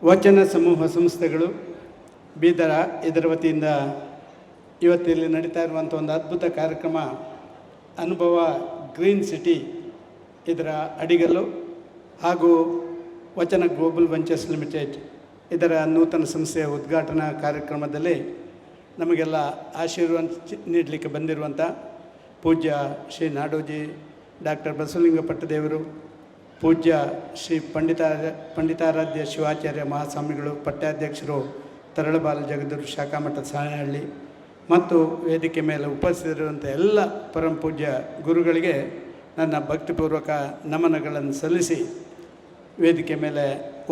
ವಚನ ಸಮೂಹ ಸಂಸ್ಥೆಗಳು ಬೀದರ ಇದರ ವತಿಯಿಂದ ಇವತ್ತಿಲ್ಲಿ ನಡೀತಾ ಇರುವಂಥ ಒಂದು ಅದ್ಭುತ ಕಾರ್ಯಕ್ರಮ ಅನುಭವ ಗ್ರೀನ್ ಸಿಟಿ ಇದರ ಅಡಿಗಲ್ಲು ಹಾಗೂ ವಚನ ಗ್ಲೋಬಲ್ ವೆಂಚರ್ಸ್ ಲಿಮಿಟೆಡ್ ಇದರ ನೂತನ ಸಂಸ್ಥೆಯ ಉದ್ಘಾಟನಾ ಕಾರ್ಯಕ್ರಮದಲ್ಲಿ ನಮಗೆಲ್ಲ ಆಶೀರ್ವಾದ ನೀಡಲಿಕ್ಕೆ ಬಂದಿರುವಂಥ ಪೂಜ್ಯ ಶ್ರೀ ನಾಡೋಜಿ ಡಾಕ್ಟರ್ ಬಸವಲಿಂಗ ಪಟ್ಟದೇವರು, ಪೂಜ್ಯ ಶ್ರೀ ಪಂಡಿತಾರಾಧ್ಯ ಶಿವಾಚಾರ್ಯ ಮಹಾಸ್ವಾಮಿಗಳು, ಪಟ್ಟಾಧ್ಯಕ್ಷರು ತರಳಬಾಲ ಜಗದ್ಗುರು ಶಾಖಾಮಠ ಸಾಣೆಹಳ್ಳಿ ಮತ್ತು ವೇದಿಕೆ ಮೇಲೆ ಉಪಸ್ಥಿತರಿರುವಂಥ ಎಲ್ಲ ಪರಮ ಪೂಜ್ಯ ಗುರುಗಳಿಗೆ ನನ್ನ ಭಕ್ತಿಪೂರ್ವಕ ನಮನಗಳನ್ನು ಸಲ್ಲಿಸಿ, ವೇದಿಕೆ ಮೇಲೆ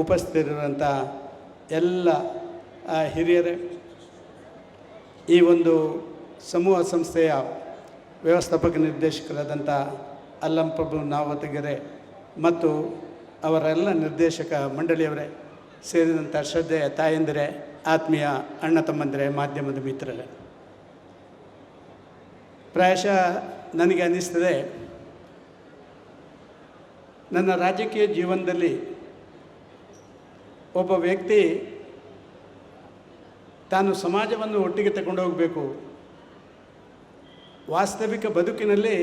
ಉಪಸ್ಥಿತರಿರುವಂಥ ಎಲ್ಲ ಹಿರಿಯರೇ, ಈ ಒಂದು ಸಮೂಹ ಸಂಸ್ಥೆಯ ವ್ಯವಸ್ಥಾಪಕ ನಿರ್ದೇಶಕರಾದಂಥ ಅಲ್ಲಂಪ್ರಭು ನಾವತಗೆರೆ ಮತ್ತು ಅವರೆಲ್ಲ ನಿರ್ದೇಶಕ ಮಂಡಳಿಯವರೇ, ಸೇರಿದಂಥ ಶ್ರದ್ಧೆಯ ತಾಯಂದಿರೇ, ಆತ್ಮೀಯ ಅಣ್ಣ ತಮ್ಮಂದಿರೇ, ಮಾಧ್ಯಮದ ಮಿತ್ರರೇ, ಪ್ರಾಯಶಃ ನನಗೆ ಅನ್ನಿಸ್ತದೆ, ನನ್ನ ರಾಜಕೀಯ ಜೀವನದಲ್ಲಿ ಒಬ್ಬ ವ್ಯಕ್ತಿ ತಾನು ಸಮಾಜವನ್ನು ಒಟ್ಟಿಗೆ ತಗೊಂಡು ಹೋಗಬೇಕು, ವಾಸ್ತವಿಕ ಬದುಕಿನಲ್ಲಿ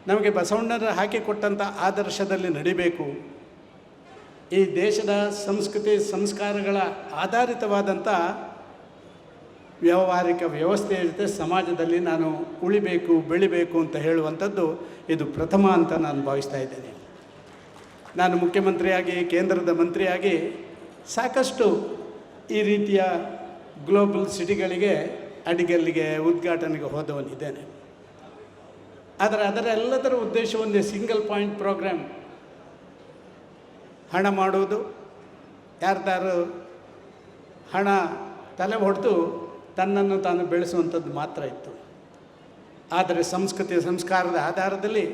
ನಮಗೆ ಬಸವಣ್ಣರ ಹಾಕಿಕೊಟ್ಟಂಥ ಆದರ್ಶದಲ್ಲಿ ನಡಿಬೇಕು, ಈ ದೇಶದ ಸಂಸ್ಕೃತಿ ಸಂಸ್ಕಾರಗಳ ಆಧಾರಿತವಾದಂಥ ವ್ಯಾವಹಾರಿಕ ವ್ಯವಸ್ಥೆಯ ಜೊತೆ ಸಮಾಜದಲ್ಲಿ ನಾನು ಉಳಿಬೇಕು, ಬೆಳಿಬೇಕು ಅಂತ ಹೇಳುವಂಥದ್ದು ಇದು ಪ್ರಥಮ ಅಂತ ನಾನು ಭಾವಿಸ್ತಾ ಇದ್ದೇನೆ. ನಾನು ಮುಖ್ಯಮಂತ್ರಿಯಾಗಿ, ಕೇಂದ್ರದ ಮಂತ್ರಿಯಾಗಿ ಸಾಕಷ್ಟು ಈ ರೀತಿಯ ಗ್ಲೋಬಲ್ ಸಿಟಿಗಳಿಗೆ, ಅಡಿಗಲ್ಲಿಗೆ, ಉದ್ಘಾಟನೆಗೆ ಹೋದವನಿದ್ದೇನೆ. ಆದರೆ ಅದರೆಲ್ಲದರ ಉದ್ದೇಶ ಒಂದೇ, ಸಿಂಗಲ್ ಪಾಯಿಂಟ್ ಪ್ರೋಗ್ರಾಮ್. ಹಣ ಮಾಡುವುದು, ಯಾರ್ದಾರು ಹಣ ತಲೆ ಹೊಡೆದು ತನ್ನನ್ನು ತಾನು ಬೆಳೆಸುವಂಥದ್ದು ಮಾತ್ರ ಇತ್ತು. ಆದರೆ ಸಂಸ್ಕೃತಿ ಸಂಸ್ಕಾರದ ಆಧಾರದಲ್ಲಿ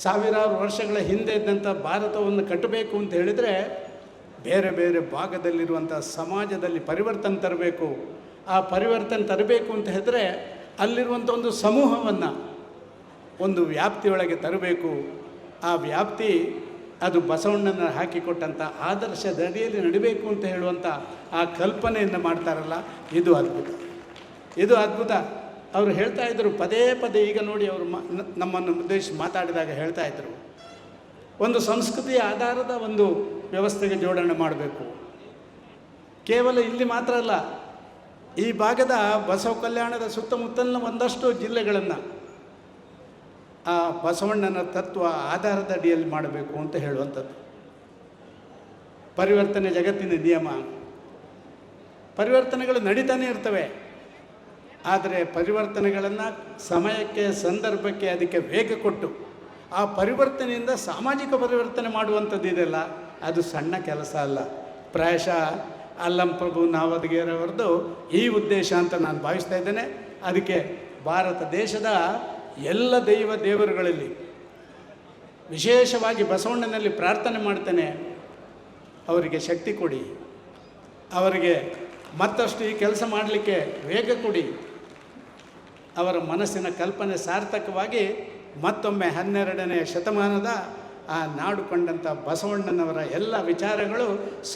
ಸಾವಿರಾರು ವರ್ಷಗಳ ಹಿಂದೆ ಇದ್ದಂಥ ಭಾರತವನ್ನು ಕಟ್ಟಬೇಕು ಅಂತ ಹೇಳಿದರೆ ಬೇರೆ ಬೇರೆ ಭಾಗದಲ್ಲಿರುವಂಥ ಸಮಾಜದಲ್ಲಿ ಪರಿವರ್ತನೆ ತರಬೇಕು. ಆ ಪರಿವರ್ತನೆ ತರಬೇಕು ಅಂತ ಹೇಳಿದ್ರೆ ಅಲ್ಲಿರುವಂಥ ಒಂದು ಸಮೂಹವನ್ನು ಒಂದು ವ್ಯಾಪ್ತಿಯೊಳಗೆ ತರಬೇಕು. ಆ ವ್ಯಾಪ್ತಿ ಅದು ಬಸವಣ್ಣನ ಹಾಕಿಕೊಟ್ಟಂಥ ಆದರ್ಶದ ಅಡಿಯಲ್ಲಿ ನಡಿಬೇಕು ಅಂತ ಹೇಳುವಂಥ ಆ ಕಲ್ಪನೆಯನ್ನು ಮಾಡ್ತಾರಲ್ಲ, ಇದು ಅದ್ಭುತ, ಇದು ಅದ್ಭುತ. ಅವರು ಹೇಳ್ತಾಯಿದ್ರು ಪದೇ ಪದೇ, ಈಗ ನೋಡಿ ಅವರು ನಮ್ಮನ್ನು ಉದ್ದೇಶಿಸಿ ಮಾತಾಡಿದಾಗ ಹೇಳ್ತಾಯಿದ್ರು, ಒಂದು ಸಂಸ್ಕೃತಿಯ ಆಧಾರದ ಒಂದು ವ್ಯವಸ್ಥೆಗೆ ಜೋಡಣೆ ಮಾಡಬೇಕು. ಕೇವಲ ಇಲ್ಲಿ ಮಾತ್ರ ಅಲ್ಲ, ಈ ಭಾಗದ ಬಸವ ಕಲ್ಯಾಣದ ಸುತ್ತಮುತ್ತಲಿನ ಒಂದಷ್ಟು ಜಿಲ್ಲೆಗಳನ್ನು ಆ ಬಸವಣ್ಣನ ತತ್ವ ಆಧಾರದ ಅಡಿಯಲ್ಲಿ ಮಾಡಬೇಕು ಅಂತ ಹೇಳುವಂಥದ್ದು. ಪರಿವರ್ತನೆ ಜಗತ್ತಿನ ನಿಯಮ, ಪರಿವರ್ತನೆಗಳು ನಡೀತಾನೆ ಇರ್ತವೆ. ಆದರೆ ಪರಿವರ್ತನೆಗಳನ್ನು ಸಮಯಕ್ಕೆ, ಸಂದರ್ಭಕ್ಕೆ, ಅದಕ್ಕೆ ವೇಗ ಕೊಟ್ಟು ಆ ಪರಿವರ್ತನೆಯಿಂದ ಸಾಮಾಜಿಕ ಪರಿವರ್ತನೆ ಮಾಡುವಂಥದ್ದು ಇದೆಲ್ಲ, ಅದು ಸಣ್ಣ ಕೆಲಸ ಅಲ್ಲ. ಪ್ರಾಯಶಃ ಅಲ್ಲಂಪ್ರಭು ನಾವದಗೆರೆಯವರದ್ದು ಈ ಉದ್ದೇಶ ಅಂತ ನಾನು ಭಾವಿಸ್ತಾ ಇದ್ದೇನೆ. ಅದಕ್ಕೆ ಭಾರತ ದೇಶದ ಎಲ್ಲ ದೇವರುಗಳಲ್ಲಿ ವಿಶೇಷವಾಗಿ ಬಸವಣ್ಣನಲ್ಲಿ ಪ್ರಾರ್ಥನೆ ಮಾಡ್ತೇನೆ, ಅವರಿಗೆ ಶಕ್ತಿ ಕೊಡಿ, ಅವರಿಗೆ ಮತ್ತಷ್ಟು ಈ ಕೆಲಸ ಮಾಡಲಿಕ್ಕೆ ವೇಗ ಕೊಡಿ, ಅವರ ಮನಸ್ಸಿನ ಕಲ್ಪನೆ ಸಾರ್ಥಕವಾಗಿ ಮತ್ತೊಮ್ಮೆ 12ನೇ ಶತಮಾನದ ಆ ನಾಡು ಕಂಡಂಥ ಬಸವಣ್ಣನವರ ಎಲ್ಲ ವಿಚಾರಗಳು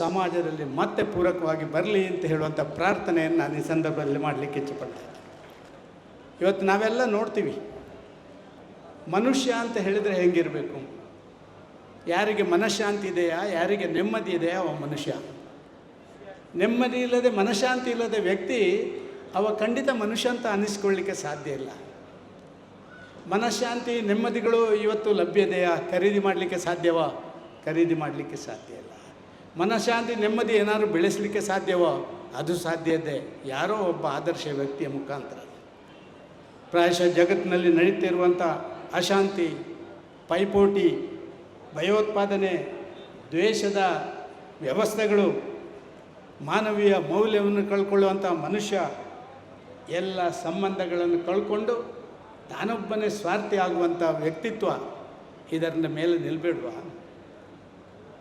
ಸಮಾಜದಲ್ಲಿ ಮತ್ತೆ ಪೂರಕವಾಗಿ ಬರಲಿ ಅಂತ ಹೇಳುವಂಥ ಪ್ರಾರ್ಥನೆಯನ್ನು ನಾನು ಈ ಸಂದರ್ಭದಲ್ಲಿ ಮಾಡಲಿಕ್ಕೆ ಇಚ್ಛೆಪಡ್ತೇನೆ. ಇವತ್ತು ನಾವೆಲ್ಲ ನೋಡ್ತೀವಿ, ಮನುಷ್ಯ ಅಂತ ಹೇಳಿದರೆ ಹೆಂಗಿರಬೇಕು, ಯಾರಿಗೆ ಮನಃಶಾಂತಿ ಇದೆಯಾ, ಯಾರಿಗೆ ನೆಮ್ಮದಿ ಇದೆಯಾ ಅವ ಮನುಷ್ಯ. ನೆಮ್ಮದಿ ಇಲ್ಲದೆ, ಮನಃಶಾಂತಿ ಇಲ್ಲದೆ ವ್ಯಕ್ತಿ ಅವ ಖಂಡಿತ ಮನುಷ್ಯ ಅಂತ ಅನ್ನಿಸ್ಕೊಳ್ಳಿಕ್ಕೆ ಸಾಧ್ಯ ಇಲ್ಲ. ಮನಃಶಾಂತಿ ನೆಮ್ಮದಿಗಳು ಇವತ್ತು ಲಭ್ಯ ಇದೆಯಾ, ಖರೀದಿ ಮಾಡಲಿಕ್ಕೆ ಸಾಧ್ಯವೋ? ಖರೀದಿ ಮಾಡಲಿಕ್ಕೆ ಸಾಧ್ಯ ಇಲ್ಲ. ಮನಃಶಾಂತಿ ನೆಮ್ಮದಿ ಏನಾದರೂ ಬೆಳೆಸಲಿಕ್ಕೆ ಸಾಧ್ಯವೋ? ಅದು ಸಾಧ್ಯ ಇದೆ, ಯಾರೋ ಒಬ್ಬ ಆದರ್ಶ ವ್ಯಕ್ತಿಯ ಮುಖಾಂತರ. ಪ್ರಾಯಶಃ ಜಗತ್ತಿನಲ್ಲಿ ನಡೀತಿರುವಂಥ ಅಶಾಂತಿ, ಪೈಪೋಟಿ, ಭಯೋತ್ಪಾದನೆ, ದ್ವೇಷದ ವ್ಯವಸ್ಥೆಗಳು, ಮಾನವೀಯ ಮೌಲ್ಯವನ್ನು ಕಳ್ಕೊಳ್ಳುವಂಥ ಮನುಷ್ಯ ಎಲ್ಲ ಸಂಬಂಧಗಳನ್ನು ಕಳ್ಕೊಂಡು ತಾನೊಬ್ಬನೇ ಸ್ವಾರ್ಥಿ ಆಗುವಂಥ ವ್ಯಕ್ತಿತ್ವ, ಇದರ ಮೇಲೆ ನಿಲ್ಲಬೇಡುವ?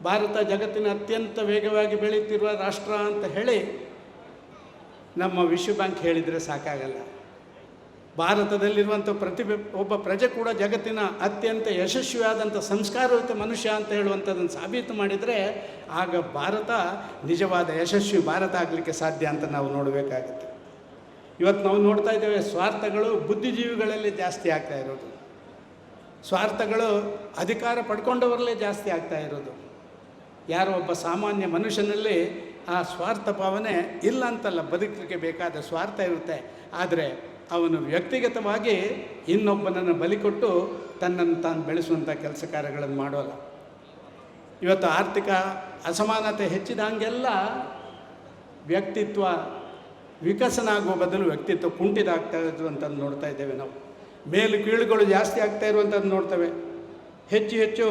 ಭಾರತ ಜಗತ್ತಿನ ಅತ್ಯಂತ ವೇಗವಾಗಿ ಬೆಳೆಯುತ್ತಿರುವ ರಾಷ್ಟ್ರ ಅಂತ ಹೇಳಿ ನಮ್ಮ ವಿಶ್ವ ಬ್ಯಾಂಕ್ ಹೇಳಿದರೆ ಸಾಕಾಗಲ್ಲ. ಭಾರತದಲ್ಲಿರುವಂಥ ಒಬ್ಬ ಪ್ರಜೆ ಕೂಡ ಜಗತ್ತಿನ ಅತ್ಯಂತ ಯಶಸ್ವಿಯಾದಂಥ ಸಂಸ್ಕಾರಯುತ ಮನುಷ್ಯ ಅಂತ ಹೇಳುವಂಥದ್ದನ್ನು ಸಾಬೀತು ಮಾಡಿದರೆ ಆಗ ಭಾರತ ನಿಜವಾದ ಯಶಸ್ವಿ ಭಾರತ ಆಗಲಿಕ್ಕೆ ಸಾಧ್ಯ ಅಂತ ನಾವು ನೋಡಬೇಕಾಗುತ್ತೆ. ಇವತ್ತು ನಾವು ನೋಡ್ತಾ ಇದ್ದೇವೆ, ಸ್ವಾರ್ಥಗಳು ಬುದ್ಧಿಜೀವಿಗಳಲ್ಲಿ ಜಾಸ್ತಿ ಆಗ್ತಾ ಇರೋದು, ಸ್ವಾರ್ಥಗಳು ಅಧಿಕಾರ ಪಡ್ಕೊಂಡವರಲ್ಲೇ ಜಾಸ್ತಿ ಆಗ್ತಾ ಇರೋದು. ಯಾರೋ ಒಬ್ಬ ಸಾಮಾನ್ಯ ಮನುಷ್ಯನಲ್ಲಿ ಆ ಸ್ವಾರ್ಥ ಭಾವನೆ ಇಲ್ಲ ಅಂತಲ್ಲ, ಬದುಕಲಿಕ್ಕೆ ಬೇಕಾದ ಸ್ವಾರ್ಥ ಇರುತ್ತೆ. ಆದರೆ ಅವನು ವ್ಯಕ್ತಿಗತವಾಗಿ ಇನ್ನೊಬ್ಬನನ್ನು ಬಲಿ ಕೊಟ್ಟು ತನ್ನನ್ನು ತಾನು ಬೆಳೆಸುವಂಥ ಕೆಲಸ ಕಾರ್ಯಗಳನ್ನು ಮಾಡೋಲ್ಲ. ಇವತ್ತು ಆರ್ಥಿಕ ಅಸಮಾನತೆ ಹೆಚ್ಚಿದಂಗೆಲ್ಲ ವ್ಯಕ್ತಿತ್ವ ವಿಕಸನ ಆಗುವ ಬದಲು ವ್ಯಕ್ತಿತ್ವ ಕುಂಠಿತಾಗ್ತಾ ಇರುವಂಥದ್ದು ನೋಡ್ತಾ ಇದ್ದೇವೆ ನಾವು. ಮೇಲು ಕೀಳುಗಳು ಜಾಸ್ತಿ ಆಗ್ತಾ ಇರುವಂಥದ್ದು ನೋಡ್ತೇವೆ. ಹೆಚ್ಚು ಹೆಚ್ಚು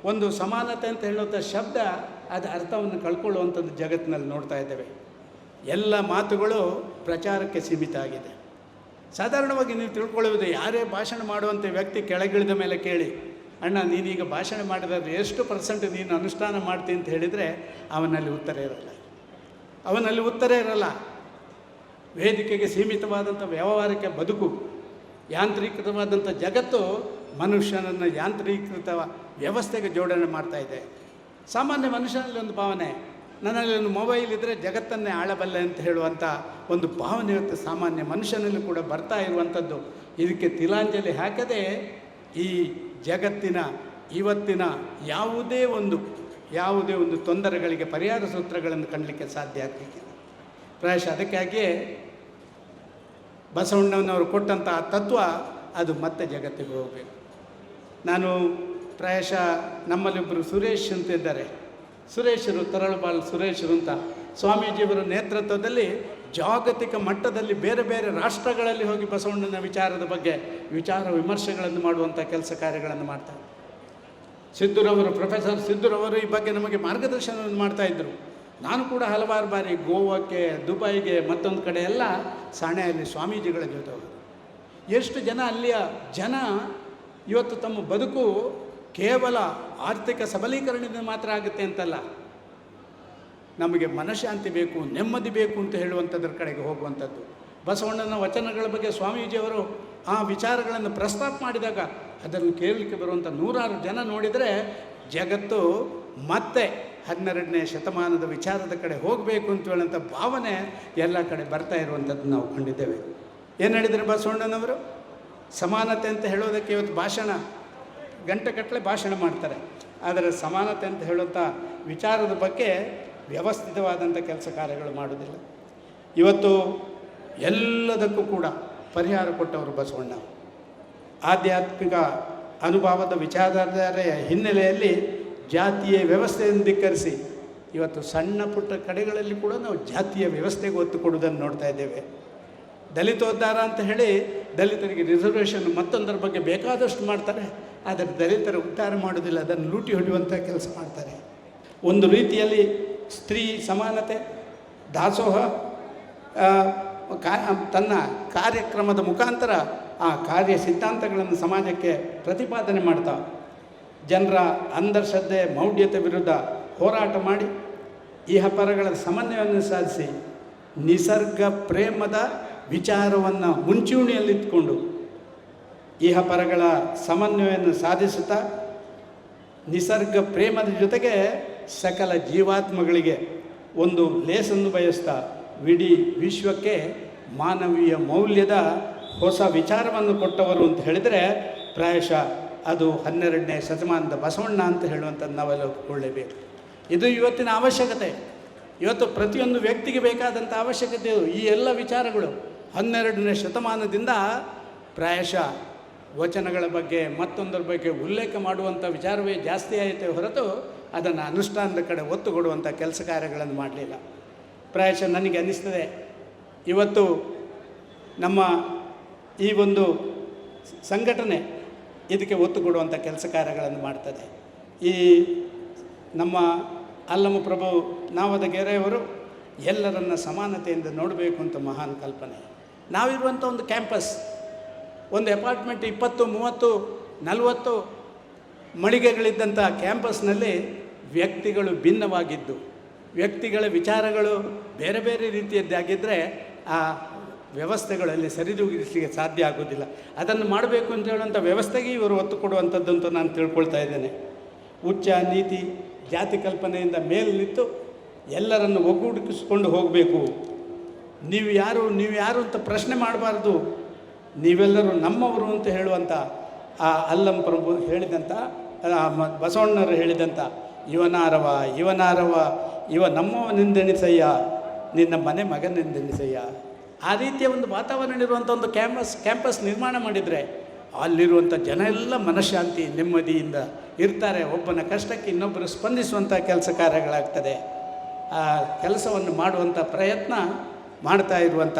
ಒಂದು ಸಮಾನತೆ ಅಂತ ಹೇಳುವಂಥ ಶಬ್ದ ಅದು ಅರ್ಥವನ್ನು ಕಳ್ಕೊಳ್ಳುವಂಥದ್ದು ಜಗತ್ತಿನಲ್ಲಿ ನೋಡ್ತಾ ಇದ್ದೇವೆ. ಎಲ್ಲ ಮಾತುಗಳು ಪ್ರಚಾರಕ್ಕೆ ಸೀಮಿತ ಆಗಿದೆ. ಸಾಧಾರಣವಾಗಿ ನೀವು ತಿಳ್ಕೊಳ್ಳುವುದು, ಯಾರೇ ಭಾಷಣ ಮಾಡುವಂಥ ವ್ಯಕ್ತಿ ಕೆಳಗಿಳಿದ ಮೇಲೆ ಕೇಳಿ, ಅಣ್ಣ ನೀನೀಗ ಭಾಷಣ ಮಾಡಿದ್ರೆ ಎಷ್ಟು % ನೀನು ಅನುಷ್ಠಾನ ಮಾಡ್ತೀನಿ ಅಂತ ಹೇಳಿದರೆ ಅವನಲ್ಲಿ ಉತ್ತರ ಇರಲ್ಲ. ವೇದಿಕೆಗೆ ಸೀಮಿತವಾದಂಥ ವ್ಯವಹಾರಕ್ಕೆ ಬದುಕು, ಯಾಂತ್ರೀಕೃತವಾದಂಥ ಜಗತ್ತು ಮನುಷ್ಯನನ್ನು ಯಾಂತ್ರೀಕೃತ ವ್ಯವಸ್ಥೆಗೆ ಜೋಡಣೆ ಮಾಡ್ತಾ ಇದೆ. ಸಾಮಾನ್ಯ ಮನುಷ್ಯನಲ್ಲಿ ಒಂದು ಭಾವನೆ, ನನ್ನಲ್ಲಿ ಒಂದು ಮೊಬೈಲ್ ಇದ್ದರೆ ಜಗತ್ತನ್ನೇ ಆಳಬಲ್ಲೆ ಅಂತ ಹೇಳುವಂಥ ಒಂದು ಭಾವನೆ ಇವತ್ತು ಸಾಮಾನ್ಯ ಮನುಷ್ಯನಲ್ಲಿ ಕೂಡ ಬರ್ತಾ ಇರುವಂಥದ್ದು. ಇದಕ್ಕೆ ತಿಲಾಂಜಲಿ ಹಾಕದೆ ಈ ಜಗತ್ತಿನ ಇವತ್ತಿನ ಯಾವುದೇ ಒಂದು ತೊಂದರೆಗಳಿಗೆ ಪರಿಹಾರ ಸೂತ್ರಗಳನ್ನು ಕಾಣಲಿಕ್ಕೆ ಸಾಧ್ಯ ಆಗಲಿಕ್ಕಿಲ್ಲ. ಪ್ರಾಯಶಃ ಅದಕ್ಕಾಗಿಯೇ ಬಸವಣ್ಣನವರು ಕೊಟ್ಟಂಥ ತತ್ವ ಅದು ಮತ್ತೆ ಜಗತ್ತಿಗೆ ಹೋಗಬೇಕು. ನಾನು ಪ್ರಾಯಶಃ ನಮ್ಮಲ್ಲಿಬ್ಬರು ಸುರೇಶ್ ಅಂತ ಇದ್ದಾರೆ, ಸುರೇಶರು, ತರಳಬಾಳ್ ಸುರೇಶರು ಅಂತ, ಸ್ವಾಮೀಜಿಯವರ ನೇತೃತ್ವದಲ್ಲಿ ಜಾಗತಿಕ ಮಟ್ಟದಲ್ಲಿ ಬೇರೆ ಬೇರೆ ರಾಷ್ಟ್ರಗಳಲ್ಲಿ ಹೋಗಿ ಬಸವಣ್ಣನ ವಿಚಾರದ ಬಗ್ಗೆ ವಿಚಾರ ವಿಮರ್ಶೆಗಳನ್ನು ಮಾಡುವಂಥ ಕೆಲಸ ಕಾರ್ಯಗಳನ್ನು ಮಾಡ್ತಾರೆ. ಪ್ರೊಫೆಸರ್ ಸಿದ್ದುರವರು ಈ ಬಗ್ಗೆ ನಮಗೆ ಮಾರ್ಗದರ್ಶನವನ್ನು ಮಾಡ್ತಾಯಿದ್ರು. ನಾನು ಕೂಡ ಹಲವಾರು ಬಾರಿ ಗೋವಾಕ್ಕೆ, ದುಬೈಗೆ, ಮತ್ತೊಂದು ಕಡೆ ಎಲ್ಲ ಸಾಣೆಯಲ್ಲಿ ಸ್ವಾಮೀಜಿಗಳ ಜೊತೆ ಹೋಗೋದು. ಎಷ್ಟು ಜನ ಅಲ್ಲಿಯ ಜನ ಇವತ್ತು ತಮ್ಮ ಬದುಕು ಕೇವಲ ಆರ್ಥಿಕ ಸಬಲೀಕರಣದಿಂದ ಮಾತ್ರ ಆಗುತ್ತೆ ಅಂತಲ್ಲ, ನಮಗೆ ಮನಃಶಾಂತಿ ಬೇಕು, ನೆಮ್ಮದಿ ಬೇಕು ಅಂತ ಹೇಳುವಂಥದ್ರ ಕಡೆಗೆ ಹೋಗುವಂಥದ್ದು. ಬಸವಣ್ಣನ ವಚನಗಳ ಬಗ್ಗೆ ಸ್ವಾಮೀಜಿಯವರು ಆ ವಿಚಾರಗಳನ್ನು ಪ್ರಸ್ತಾಪ ಮಾಡಿದಾಗ ಅದನ್ನು ಕೇಳಲಿಕ್ಕೆ ಬರುವಂಥ ನೂರಾರು ಜನ ನೋಡಿದರೆ ಜಗತ್ತು ಮತ್ತೆ 12ನೇ ಶತಮಾನದ ವಿಚಾರದ ಕಡೆ ಹೋಗಬೇಕು ಅಂತ ಹೇಳುವಂಥ ಭಾವನೆ ಎಲ್ಲ ಕಡೆ ಬರ್ತಾ ಇರುವಂಥದ್ದು ನಾವು ಕಂಡಿದ್ದೇವೆ. ಏನು ಹೇಳಿದರೆ ಬಸವಣ್ಣನವರು, ಸಮಾನತೆ ಅಂತ ಹೇಳೋದಕ್ಕೆ ಇವತ್ತು ಗಂಟೆಗಟ್ಟಲೆ ಭಾಷಣ ಮಾಡ್ತಾರೆ, ಆದರೆ ಸಮಾನತೆ ಅಂತ ಹೇಳುವಂಥ ವಿಚಾರದ ಬಗ್ಗೆ ವ್ಯವಸ್ಥಿತವಾದಂಥ ಕೆಲಸ ಕಾರ್ಯಗಳು ಮಾಡೋದಿಲ್ಲ. ಇವತ್ತು ಎಲ್ಲದಕ್ಕೂ ಕೂಡ ಪರಿಹಾರ ಕೊಟ್ಟವರು ಬಸವಣ್ಣ. ಆಧ್ಯಾತ್ಮಿಕ ಅನುಭವದ ವಿಚಾರಧಾರೆಯ ಹಿನ್ನೆಲೆಯಲ್ಲಿ ಜಾತಿಯ ವ್ಯವಸ್ಥೆಯನ್ನು ಧಿಕ್ಕರಿಸಿ ಇವತ್ತು ಸಣ್ಣ ಪುಟ್ಟ ಕಡೆಗಳಲ್ಲಿ ಕೂಡ ನಾವು ಜಾತಿಯ ವ್ಯವಸ್ಥೆಗೆ ಒತ್ತು ಕೊಡುವುದನ್ನು ನೋಡ್ತಾ ಇದ್ದೇವೆ. ದಲಿತೋದ್ಧಾರ ಅಂತ ಹೇಳಿ ದಲಿತರಿಗೆ ರಿಸರ್ವೇಷನ್ ಮತ್ತೊಂದರ ಬಗ್ಗೆ ಬೇಕಾದಷ್ಟು ಮಾಡ್ತಾರೆ, ಆದರೆ ದಲಿತರ ಉದ್ಧಾರ ಮಾಡೋದಿಲ್ಲ, ಅದನ್ನು ಲೂಟಿ ಹೊಡೆಯುವಂಥ ಕೆಲಸ ಮಾಡ್ತಾರೆ. ಒಂದು ರೀತಿಯಲ್ಲಿ ಸ್ತ್ರೀ ಸಮಾನತೆ ದಾಸೋಹ ತನ್ನ ಕಾರ್ಯಕ್ರಮದ ಮುಖಾಂತರ ಆ ಕಾರ್ಯ ಸಿದ್ಧಾಂತಗಳನ್ನು ಸಮಾಜಕ್ಕೆ ಪ್ರತಿಪಾದನೆ ಮಾಡ್ತಾ ಜನರ ಅಂಧಶ್ರದ್ಧೆ ಮೌಢ್ಯತೆ ವಿರುದ್ಧ ಹೋರಾಟ ಮಾಡಿ ಇಹಪರಗಳ ಸಮನ್ವಯವನ್ನು ಸಾಧಿಸಿ ನಿಸರ್ಗ ಪ್ರೇಮದ ವಿಚಾರವನ್ನು ಮುಂಚೂಣಿಯಲ್ಲಿಟ್ಟುಕೊಂಡು ಇಹಪರಗಳ ಸಮನ್ವಯವನ್ನು ಸಾಧಿಸುತ್ತಾ ನಿಸರ್ಗ ಪ್ರೇಮದ ಜೊತೆಗೆ ಸಕಲ ಜೀವಾತ್ಮಗಳಿಗೆ ಒಂದು ಲೇಸನ್ನು ಬಯಸ್ತಾ ಇಡೀ ವಿಶ್ವಕ್ಕೆ ಮಾನವೀಯ ಮೌಲ್ಯದ ಹೊಸ ವಿಚಾರವನ್ನು ಕೊಟ್ಟವರು ಅಂತ ಹೇಳಿದರೆ ಪ್ರಾಯಶಃ ಅದು 12ನೇ ಶತಮಾನದ ಬಸವಣ್ಣ ಅಂತ ಹೇಳುವಂಥದ್ದು ನಾವೆಲ್ಲ ಒಪ್ಪಿಕೊಳ್ಳೇಬೇಕು. ಇದು ಇವತ್ತಿನ ಅವಶ್ಯಕತೆ. ಇವತ್ತು ಪ್ರತಿಯೊಂದು ವ್ಯಕ್ತಿಗೆ ಬೇಕಾದಂಥ ಅವಶ್ಯಕತೆ ಈ ಎಲ್ಲ ವಿಚಾರಗಳು 12ನೇ ಶತಮಾನದಿಂದ ಪ್ರಾಯಶಃ ವಚನಗಳ ಬಗ್ಗೆ ಮತ್ತೊಂದರ ಬಗ್ಗೆ ಉಲ್ಲೇಖ ಮಾಡುವಂಥ ವಿಚಾರವೇ ಜಾಸ್ತಿ ಆಯಿತೇ ಹೊರತು ಅದನ್ನು ಅನುಷ್ಠಾನದ ಕಡೆ ಒತ್ತು ಕೊಡುವಂಥ ಕೆಲಸ ಕಾರ್ಯಗಳನ್ನು ಮಾಡಲಿಲ್ಲ. ಪ್ರಾಯಶಃ ನನಗೆ ಅನ್ನಿಸ್ತದೆ ಇವತ್ತು ನಮ್ಮ ಈ ಒಂದು ಸಂಘಟನೆ ಇದಕ್ಕೆ ಒತ್ತು ಕೊಡುವಂಥ ಕೆಲಸ ಕಾರ್ಯಗಳನ್ನು ಮಾಡ್ತದೆ. ಈ ನಮ್ಮ ಅಲ್ಲಮಪ್ರಭು ನಾವದಗೆರೆಯವರು ಎಲ್ಲರನ್ನ ಸಮಾನತೆಯಿಂದ ನೋಡಬೇಕು ಅಂತ ಮಹಾನ್ ಕಲ್ಪನೆ. ನಾವಿರುವಂಥ ಒಂದು ಕ್ಯಾಂಪಸ್, ಒಂದು ಅಪಾರ್ಟ್ಮೆಂಟ್ 20, 30, 40 ಮಳಿಗೆಗಳಿದ್ದಂಥ ಕ್ಯಾಂಪಸ್ನಲ್ಲಿ ವ್ಯಕ್ತಿಗಳು ಭಿನ್ನವಾಗಿದ್ದು ವ್ಯಕ್ತಿಗಳ ವಿಚಾರಗಳು ಬೇರೆ ಬೇರೆ ರೀತಿಯದ್ದಾಗಿದ್ದರೆ ಆ ವ್ಯವಸ್ಥೆಗಳಲ್ಲಿ ಸರಿದೂಗಿಸಲಿಕ್ಕೆ ಸಾಧ್ಯ ಆಗೋದಿಲ್ಲ. ಅದನ್ನು ಮಾಡಬೇಕು ಅಂತ ಹೇಳುವಂಥ ವ್ಯವಸ್ಥೆಗೆ ಇವರು ಒತ್ತು ಕೊಡುವಂಥದ್ದು ಅಂತ ನಾನು ತಿಳ್ಕೊಳ್ತಾ ಇದ್ದೇನೆ. ಉಚ್ಚ ನೀತಿ ಜಾತಿ ಕಲ್ಪನೆಯಿಂದ ಮೇಲೆ ನಿಂತು ಎಲ್ಲರನ್ನು ಒಗ್ಗೂಡಿಸಿಕೊಂಡು ಹೋಗಬೇಕು. ನೀವು ಯಾರು ಅಂತ ಪ್ರಶ್ನೆ ಮಾಡಬಾರ್ದು. ನೀವೆಲ್ಲರೂ ನಮ್ಮವರು ಅಂತ ಹೇಳುವಂಥ ಆ ಅಲ್ಲಂ ಪ್ರಭು ಹೇಳಿದಂಥ ಬಸವಣ್ಣರು ಹೇಳಿದಂಥ ಇವನಾರವ ಇವ ನಮ್ಮವನೆಂದೆಣಿಸಯ್ಯ, ನಿನ್ನ ಮನೆ ಮಗನೆಂದೆಣಿಸಯ್ಯ. ಆ ರೀತಿಯ ಒಂದು ವಾತಾವರಣ ಇರುವಂಥ ಒಂದು ಕ್ಯಾಂಪಸ್ ನಿರ್ಮಾಣ ಮಾಡಿದರೆ ಅಲ್ಲಿರುವಂಥ ಜನ ಎಲ್ಲ ಮನಃಶಾಂತಿ ನೆಮ್ಮದಿಯಿಂದ ಇರ್ತಾರೆ. ಒಬ್ಬನ ಕಷ್ಟಕ್ಕೆ ಇನ್ನೊಬ್ಬರು ಸ್ಪಂದಿಸುವಂಥ ಕೆಲಸ ಕಾರ್ಯಗಳಾಗ್ತದೆ. ಆ ಕೆಲಸವನ್ನು ಮಾಡುವಂಥ ಪ್ರಯತ್ನ ಮಾಡ್ತಾ ಇರುವಂಥ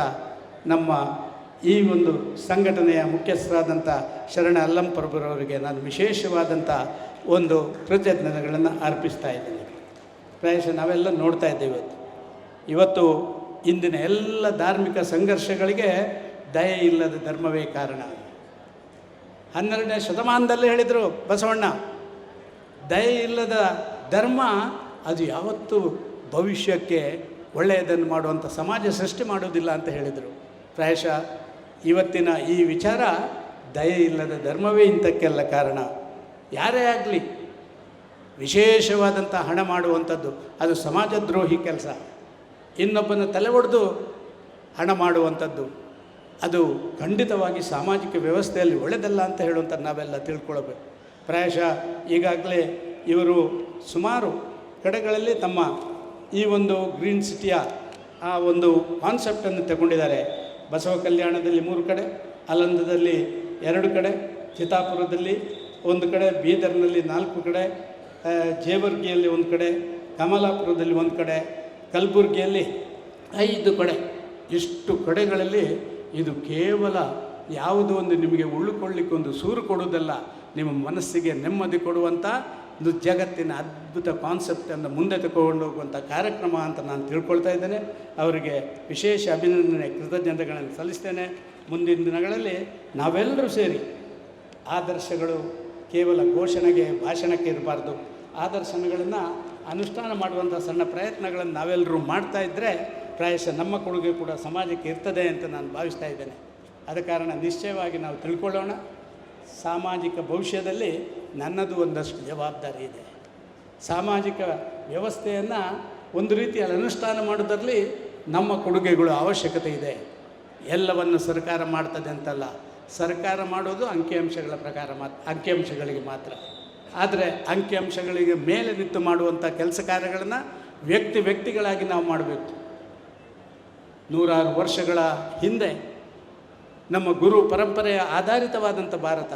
ನಮ್ಮ ಈ ಒಂದು ಸಂಘಟನೆಯ ಮುಖ್ಯಸ್ಥರಾದಂಥ ಶರಣ ಅಲ್ಲಂ ಪ್ರಭುರವರಿಗೆ ನಾನು ವಿಶೇಷವಾದಂಥ ಒಂದು ಕೃತಜ್ಞತೆಗಳನ್ನು ಅರ್ಪಿಸ್ತಾ ಇದ್ದೇನೆ. ಪ್ರಾಯಶಃ ನಾವೆಲ್ಲ ನೋಡ್ತಾ ಇದ್ದೇವೆ ಇವತ್ತು ಇಂದಿನ ಎಲ್ಲ ಧಾರ್ಮಿಕ ಸಂಘರ್ಷಗಳಿಗೆ ದಯೆ ಇಲ್ಲದ ಧರ್ಮವೇ ಕಾರಣ. 12ನೇ ಶತಮಾನದಲ್ಲೇ ಹೇಳಿದರು ಬಸವಣ್ಣ, ದಯೆ ಇಲ್ಲದ ಧರ್ಮ ಅದು ಯಾವತ್ತೂ ಭವಿಷ್ಯಕ್ಕೆ ಒಳ್ಳೆಯದನ್ನು ಮಾಡುವಂಥ ಸಮಾಜ ಸೃಷ್ಟಿ ಮಾಡೋದಿಲ್ಲ ಅಂತ ಹೇಳಿದರು. ಪ್ರಾಯಶಃ ಇವತ್ತಿನ ಈ ವಿಚಾರ ದಯೆ ಇಲ್ಲದ ಧರ್ಮವೇ ಇಂಥಕ್ಕೆಲ್ಲ ಕಾರಣ. ಯಾರೇ ಆಗಲಿ ವಿಶೇಷವಾದಂಥ ಹಣ ಮಾಡುವಂಥದ್ದು ಅದು ಸಮಾಜದ್ರೋಹಿ ಕೆಲಸ. ಇನ್ನೊಬ್ಬನ ತಲೆ ಒಡೆದು ಹಣ ಮಾಡುವಂಥದ್ದು ಅದು ಖಂಡಿತವಾಗಿ ಸಾಮಾಜಿಕ ವ್ಯವಸ್ಥೆಯಲ್ಲಿ ಒಳ್ಳೆಯದಲ್ಲ ಅಂತ ಹೇಳುವಂಥ ನಾವೆಲ್ಲ ತಿಳ್ಕೊಳ್ಬೇಕು. ಪ್ರಾಯಶಃ ಈಗಾಗಲೇ ಇವರು ಸುಮಾರು ಕಡೆಗಳಲ್ಲಿ ತಮ್ಮ ಈ ಒಂದು ಗ್ರೀನ್ ಸಿಟಿಯ ಆ ಒಂದು ಕಾನ್ಸೆಪ್ಟನ್ನು ತಗೊಂಡಿದ್ದಾರೆ. ಬಸವ ಕಲ್ಯಾಣದಲ್ಲಿ 3 ಕಡೆ, ಅಲಂದದಲ್ಲಿ 2 ಕಡೆ, ಚಿತ್ತಾಪುರದಲ್ಲಿ 1 ಕಡೆ, ಬೀದರ್ನಲ್ಲಿ 4 ಕಡೆ, ಜೇವರ್ಗಿಯಲ್ಲಿ 1 ಕಡೆ, ಕಮಲಾಪುರದಲ್ಲಿ 1 ಕಡೆ, ಕಲಬುರಗಿಯಲ್ಲಿ 5 ಕಡೆ. ಇಷ್ಟು ಕಡೆಗಳಲ್ಲಿ ಇದು ಕೇವಲ ಯಾವುದೋ ಒಂದು ನಿಮಗೆ ಉಳ್ಳಿಕೊಳ್ಳಿಕ್ಕೆ ಒಂದು ಸೂರು ಕೊಡುವುದಲ್ಲ, ನಿಮ್ಮ ಮನಸ್ಸಿಗೆ ನೆಮ್ಮದಿ ಕೊಡುವಂಥ ಒಂದು ಜಗತ್ತಿನ ಅದ್ಭುತ ಕಾನ್ಸೆಪ್ಟನ್ನು ಮುಂದೆ ತಗೊಂಡು ಹೋಗುವಂಥ ಕಾರ್ಯಕ್ರಮ ಅಂತ ನಾನು ತಿಳ್ಕೊಳ್ತಾ ಇದ್ದೇನೆ. ಅವರಿಗೆ ವಿಶೇಷ ಅಭಿನಂದನೆ ಕೃತಜ್ಞತೆಗಳನ್ನು ಸಲ್ಲಿಸ್ತೇನೆ. ಮುಂದಿನ ದಿನಗಳಲ್ಲಿ ನಾವೆಲ್ಲರೂ ಸೇರಿ ಆದರ್ಶಗಳು ಕೇವಲ ಘೋಷಣೆಗೆ ಭಾಷಣಕ್ಕೆ ಇರಬಾರ್ದು. ಆದರ್ಶಗಳನ್ನು ಅನುಷ್ಠಾನ ಮಾಡುವಂಥ ಸಣ್ಣ ಪ್ರಯತ್ನಗಳನ್ನು ನಾವೆಲ್ಲರೂ ಮಾಡ್ತಾಯಿದ್ದರೆ ಪ್ರಾಯಶಃ ನಮ್ಮ ಕೊಡುಗೆ ಕೂಡ ಸಮಾಜಕ್ಕೆ ಇರ್ತದೆ ಅಂತ ನಾನು ಭಾವಿಸ್ತಾ ಇದ್ದೇನೆ. ಆದ ಕಾರಣ ನಿಶ್ಚಯವಾಗಿ ನಾವು ತಿಳ್ಕೊಳ್ಳೋಣ, ಸಾಮಾಜಿಕ ಭವಿಷ್ಯದಲ್ಲಿ ನನ್ನದು ಒಂದಷ್ಟು ಜವಾಬ್ದಾರಿ ಇದೆ. ಸಾಮಾಜಿಕ ವ್ಯವಸ್ಥೆಯನ್ನು ಒಂದು ರೀತಿಯಲ್ಲಿ ಅನುಷ್ಠಾನ ಮಾಡೋದರಲ್ಲಿ ನಮ್ಮ ಕೊಡುಗೆಗಳು ಅವಶ್ಯಕತೆ ಇದೆ. ಎಲ್ಲವನ್ನು ಸರ್ಕಾರ ಮಾಡ್ತದೆ ಅಂತಲ್ಲ, ಸರ್ಕಾರ ಮಾಡೋದು ಅಂಕಿಅಂಶಗಳ ಪ್ರಕಾರ ಅಂಕಿಅಂಶಗಳಿಗೆ ಮಾತ್ರ. ಆದರೆ ಅಂಕಿಅಂಶಗಳಿಗೆ ಮೇಲೆ ನಿಂತು ಮಾಡುವಂಥ ಕೆಲಸ ಕಾರ್ಯಗಳನ್ನು ವ್ಯಕ್ತಿಗಳಾಗಿ ನಾವು ಮಾಡಬೇಕು. 100 ವರ್ಷಗಳ ಹಿಂದೆ ನಮ್ಮ ಗುರು ಪರಂಪರೆಯ ಆಧಾರಿತವಾದಂಥ ಭಾರತ,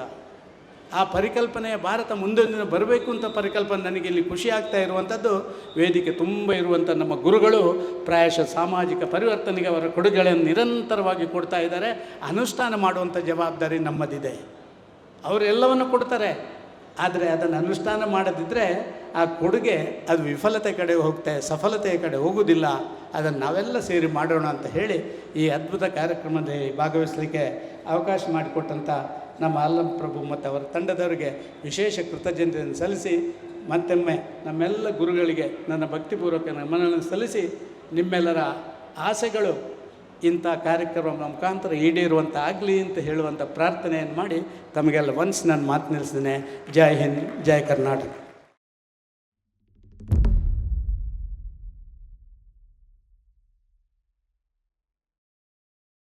ಆ ಪರಿಕಲ್ಪನೆಯ ಭಾರತ ಮುಂದೊಂದಿನ ಬರಬೇಕು ಅಂತ ಪರಿಕಲ್ಪನೆ ನನಗೆ ಇಲ್ಲಿ ಖುಷಿ ಆಗ್ತಾ ಇರುವಂಥದ್ದು. ವೇದಿಕೆ ತುಂಬ ಇರುವಂಥ ನಮ್ಮ ಗುರುಗಳು ಪ್ರಾಯಶಃ ಸಾಮಾಜಿಕ ಪರಿವರ್ತನೆಗೆ ಅವರ ಕೊಡುಗೆಗಳನ್ನು ನಿರಂತರವಾಗಿ ಕೊಡ್ತಾ ಇದ್ದಾರೆ. ಅನುಷ್ಠಾನ ಮಾಡುವಂಥ ಜವಾಬ್ದಾರಿ ನಮ್ಮದಿದೆ. ಅವರೆಲ್ಲವನ್ನು ಕೊಡ್ತಾರೆ, ಆದರೆ ಅದನ್ನು ಅನುಷ್ಠಾನ ಮಾಡದಿದ್ದರೆ ಆ ಕೊಡುಗೆ ಅದು ವಿಫಲತೆ ಕಡೆ ಸಫಲತೆಯ ಕಡೆ ಹೋಗುವುದಿಲ್ಲ. ಅದನ್ನು ನಾವೆಲ್ಲ ಸೇರಿ ಮಾಡೋಣ ಅಂತ ಹೇಳಿ ಈ ಅದ್ಭುತ ಕಾರ್ಯಕ್ರಮದಲ್ಲಿ ಭಾಗವಹಿಸಲಿಕ್ಕೆ ಅವಕಾಶ ಮಾಡಿಕೊಟ್ಟಂಥ ನಮ್ಮ ಅಲ್ಲಂ ಪ್ರಭು ಮತ್ತು ಅವರ ತಂಡದವರಿಗೆ ವಿಶೇಷ ಕೃತಜ್ಞತೆಯನ್ನು ಸಲ್ಲಿಸಿ, ಮತ್ತೊಮ್ಮೆ ನಮ್ಮೆಲ್ಲ ಗುರುಗಳಿಗೆ ನನ್ನ ಭಕ್ತಿಪೂರ್ವಕ ನಮನವನ್ನು ಸಲ್ಲಿಸಿ, ನಿಮ್ಮೆಲ್ಲರ ಆಸೆಗಳು ಇಂಥ ಕಾರ್ಯಕ್ರಮ ಮುಖಾಂತರ ಈಡೇರುವಂಥ ಆಗಲಿ ಅಂತ ಹೇಳುವಂಥ ಪ್ರಾರ್ಥನೆಯನ್ನು ಮಾಡಿ ತಮಗೆಲ್ಲ ನಾನು ಮಾತು ನಿಲ್ಲಿಸ್ತೇನೆ. ಜೈ ಹಿಂದ್, ಜೈ ಕರ್ನಾಟಕ.